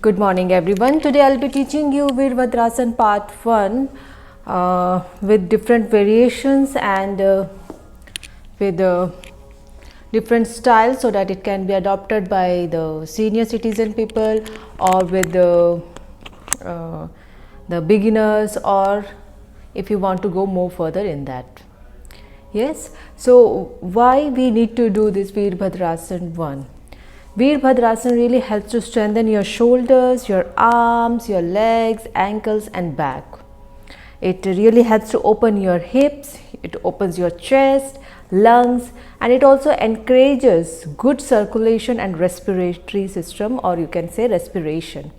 Good morning everyone. Today I'll be teaching you Virabhadrasana part 1 with different variations and with different styles so that it can be adopted by the senior citizen people or with the beginners, or if you want to go more further in that. Yes, so why we need to do this Virabhadrasana 1? Virabhadrasana really helps to strengthen your shoulders, your arms, your legs, ankles and back. It really helps to open your hips, it opens your chest, lungs, and it also encourages good circulation and respiratory system, or you can say respiration.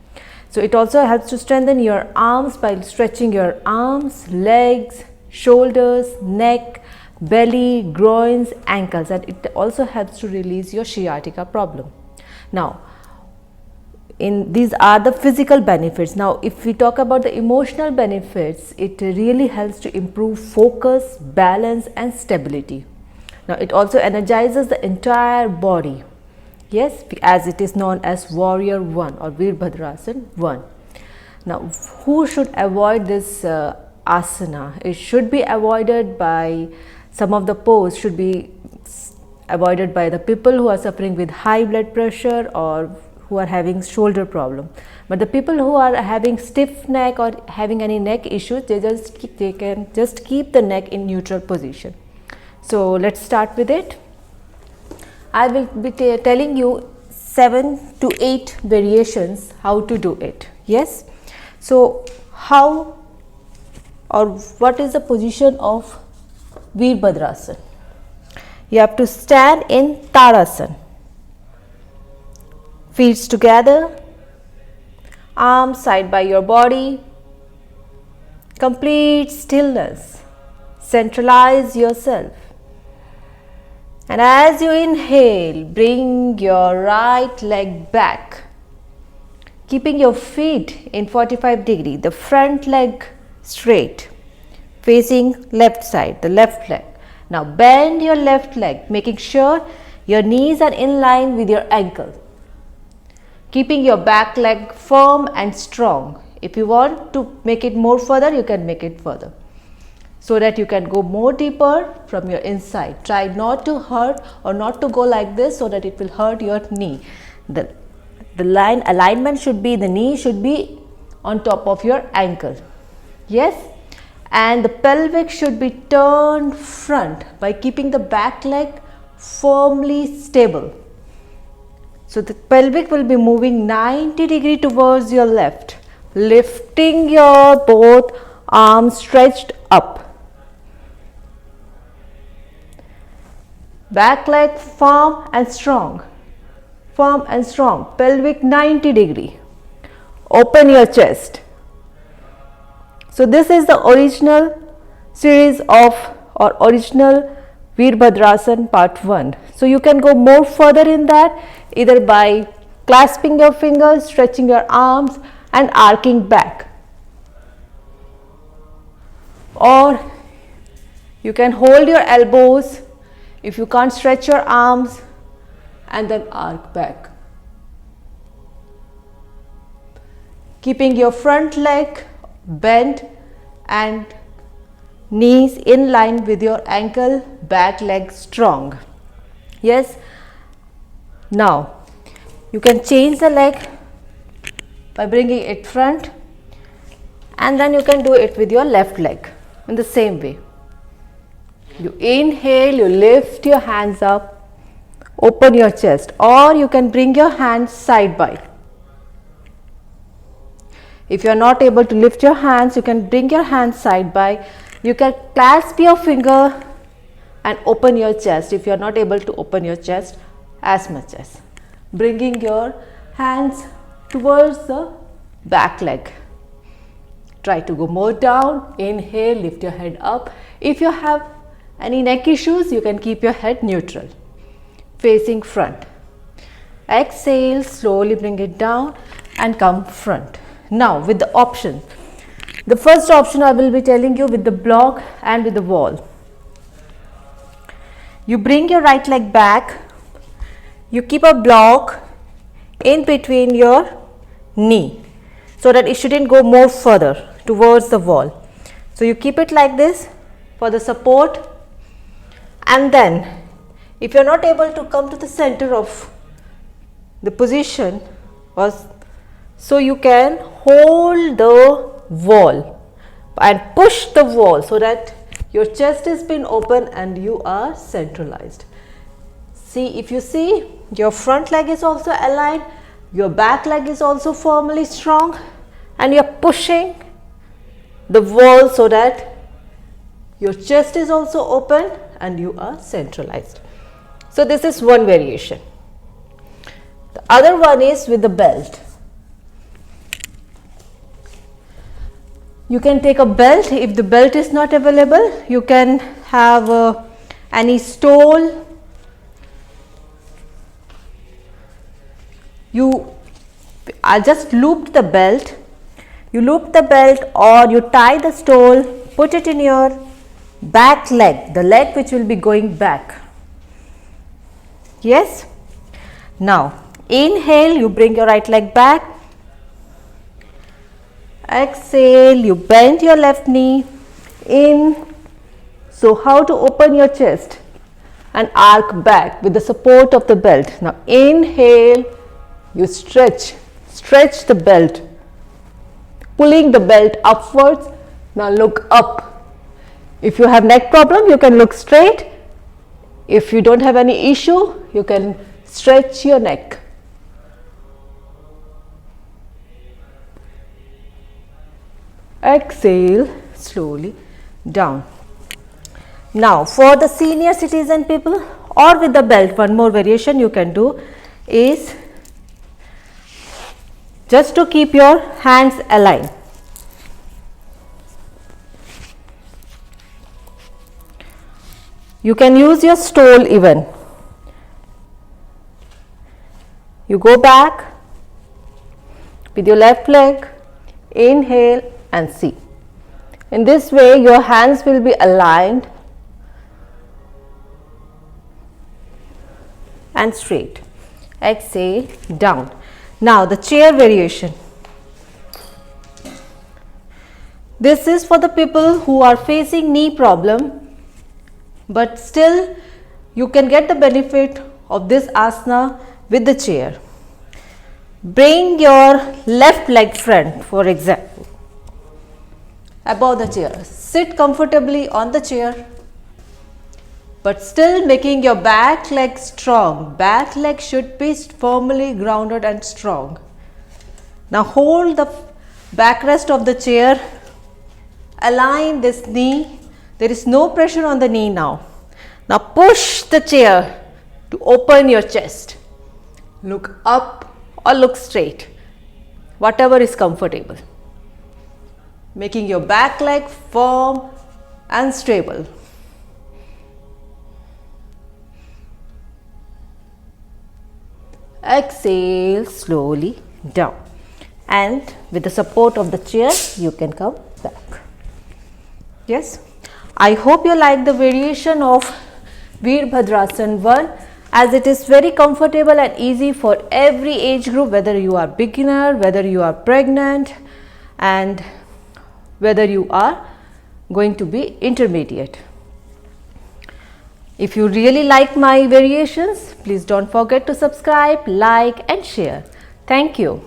So it also helps to strengthen your arms by stretching your arms, legs, shoulders, neck, belly, groins, ankles, and it also helps to release your sciatica problem. Now, these are the physical benefits. Now, if we talk about the emotional benefits, it really helps to improve focus, balance and stability. Now, it also energizes the entire body. Yes, as it is known as Warrior 1 or Virabhadrasana 1. Now, who should avoid this asana? It should be avoided by some of the pose should be avoided by the people who are suffering with high blood pressure or who are having shoulder problem. But the people who are having stiff neck or having any neck issues, they can just keep the neck in neutral position. So let's start with it. I will be telling you 7 to 8 variations how to do it. Yes. So how or what is the position of Virabhadrasana? You have to stand in Tadasana. Feet together, arms side by your body, complete stillness, centralize yourself. And as you inhale, bring your right leg back, keeping your feet in 45 degrees, the front leg straight, facing left side, the left leg. Now bend your left leg, making sure your knees are in line with your ankle. Keeping your back leg firm and strong. If you want to make it more further, you can make it further, so that you can go more deeper from your inside. Try not to hurt or not to go like this so that it will hurt your knee. The line alignment should be, the knee should be on top of your ankle. Yes. And the pelvic should be turned front by keeping the back leg firmly stable. So the pelvic will be moving 90 degrees towards your left, lifting your both arms stretched up. Back leg firm and strong, pelvic 90 degrees. Open your chest. So this is the original series of or original Virabhadrasana part 1. So you can go more further in that either by clasping your fingers, stretching your arms and arcing back. Or you can hold your elbows if you can't stretch your arms and then arc back. Keeping your front leg bent and knees in line with your ankle, back leg strong. Yes. Now you can change the leg by bringing it front, and then you can do it with your left leg in the same way. You inhale, you lift your hands up, open your chest, or you can bring your hands side by. If you are not able to lift your hands, you can bring your hands side by. You can clasp your finger and open your chest if you are not able to open your chest as much as. Bringing your hands towards the back leg. Try to go more down. Inhale, lift your head up. If you have any neck issues, you can keep your head neutral, facing front. Exhale, slowly bring it down and come front. Now with the option, the first option I will be telling you with the block and with the wall. You bring your right leg back, you keep a block in between your knee, so that it shouldn't go more further towards the wall. So you keep it like this for the support, and then if you are not able to come to the center of the position, or so you can hold the wall and push the wall so that your chest has been open and you are centralized. See, if you see, your front leg is also aligned, your back leg is also firmly strong, and you are pushing the wall so that your chest is also open and you are centralized. So this is one variation. The other one is with the belt. You can take a belt. If the belt is not available, you can have any stole. I just looped the belt. You loop the belt, or you tie the stole, put it in your back leg, the leg which will be going back. Yes. Now inhale, you bring your right leg back. Exhale, you bend your left knee in. So how to open your chest and arc back with the support of the belt. Now inhale, you stretch the belt, pulling the belt upwards. Now look up. If you have neck problem, you can look straight. If you don't have any issue, you can stretch your neck. Exhale slowly down. Now for the senior citizen people or with the belt, one more variation you can do is just to keep your hands aligned. You can use your stole even. You go back with your left leg, inhale and see. In this way your hands will be aligned and straight. Exhale down. Now the chair variation. This is for the people who are facing knee problem, but still you can get the benefit of this asana with the chair. Bring your left leg front, for example, above the chair. Sit comfortably on the chair, but still making your back leg strong. Back leg should be firmly grounded and strong. Now hold the backrest of the chair, align this knee. There is no pressure on the knee now. Now push the chair to open your chest. Look up or look straight, whatever is comfortable. Making your back leg firm and stable. Exhale slowly down, and with the support of the chair you can come back. Yes, I hope you like the variation of Veerbhadrasana 1, as it is very comfortable and easy for every age group, whether you are beginner, whether you are pregnant, and whether you are going to be intermediate. If you really like my variations, please don't forget to subscribe, like and share. Thank you.